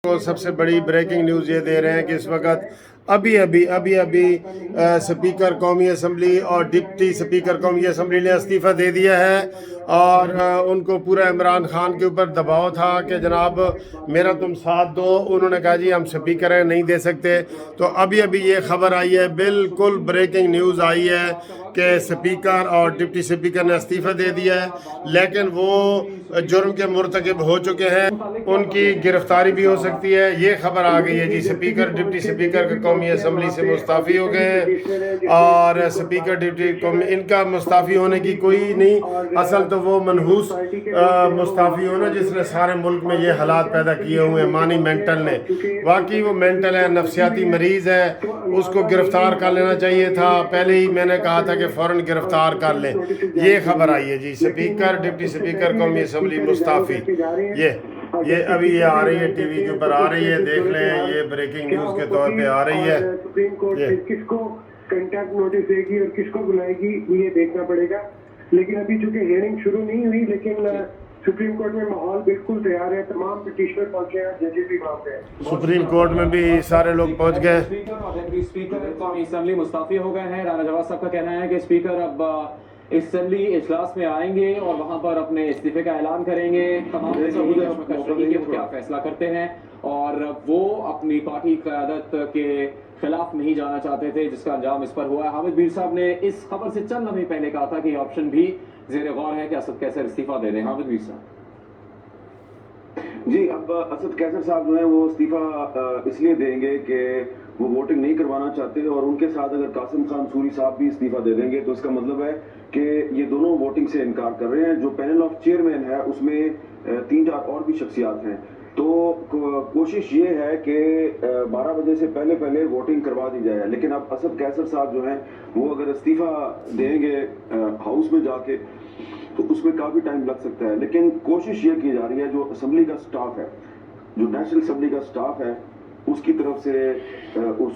को सबसे बड़ी ब्रेकिंग न्यूज़ ये दे रहे हैं कि इस वक्त अभी स्पीकर कौमी असम्बली और डिप्टी स्पीकर कौमी असम्बली ने इस्तीफ़ा दे दिया है और उनको पूरा इमरान खान के ऊपर दबाव था कि जनाब मेरा तुम साथ दो। उन्होंने कहा जी हम स्पीकर हैं, नहीं दे सकते। तो अभी ये खबर आई है, बिल्कुल ब्रेकिंग न्यूज़ आई है कि स्पीकर और डिप्टी स्पीकर ने इस्तीफ़ा दे दिया है, लेकिन वो जुर्म के मुर्तकिब हो चुके हैं, उनकी गिरफ्तारी भी हो सकती है। ये खबर आ गई है जी, स्पीकर डिप्टी स्पीकर के कौमी असम्बली से मुस्ताफ़ी हो गए हैं और स्पीकर डिप्टी कौमी इनका मुस्ताफ़ी होने की कोई नहीं, असल तो वो मनहूस मुस्ताफ़ी होना जिसने सारे मुल्क में ये हालात पैदा किए हुए हैं। मानी मेंटल ने, वाकई वो मेंटल है, नफसियाती मरीज़ है, उसको गिरफ्तार कर लेना चाहिए था। पहले ही मैंने कहा था कि फ़ौरन गिरफ्तार कर लें। ये खबर आई है जी, स्पीकर डिप्टी स्पीकर कौमी असम्बली मुस्ताफ़ी। ये अभी ये आ रही है, टीवी के ऊपर आ रही है, देख लें, ये ब्रेकिंग न्यूज़ के तौर पे आ रही है। सुप्रीम कोर्ट से किसको कंटेक्ट नोटिस देगी और किसको बुलाएगी ये देखना पड़ेगा। लेकिन अभी चूंकि हियरिंग शुरू नहीं हुई, लेकिन सुप्रीम कोर्ट में माहौल बिल्कुल तैयार है, तमाम पिटिशनर पहुंचे हैं, जजेस भी वहाँ पे हैं। सुप्रीम कोर्ट में भी सारे लोग पहुंच गए। स्पीकर कौमी असम्बली मुस्ताफी हो गए हैं। राना जवाद साहब का कहना है कि स्पीकर अब असम्बली इजलास में आएंगे और वहां पर अपने इस्तीफे का ऐलान करेंगे। तमाम वो क्या फैसला करते हैं, और वो अपनी पार्टी क़यादत के खिलाफ नहीं जाना चाहते थे, जिसका अंजाम इस पर हुआ है। हामिद मीर साहब ने इस खबर से चंद लम्हे पहले कहा था कि ऑप्शन भी ज़ेर गौर है कि असद कैसर इस्तीफा दे दें। हामिद मीर साहब जी, अब असद कैसर साहब जो है वो इस्तीफा इसलिए देंगे कि वो वोटिंग नहीं करवाना चाहते, और उनके साथ अगर कासिम खान सूरी साहब भी इस्तीफा दे देंगे तो इसका मतलब है कि ये दोनों वोटिंग से इनकार कर रहे हैं। जो पैनल ऑफ चेयरमैन है उसमें 3-4 और भी शख्सियात हैं, तो कोशिश ये है कि 12 बजे से पहले वोटिंग करवा दी जाए। लेकिन अब असद कैसर साहब जो हैं वो अगर इस्तीफा देंगे हाउस में जाके तो उसमें काफ़ी टाइम लग सकता है। लेकिन कोशिश ये की जा रही है, जो असम्बली का स्टाफ है, जो नेशनल असम्बली का स्टाफ है, उसकी तरफ से उस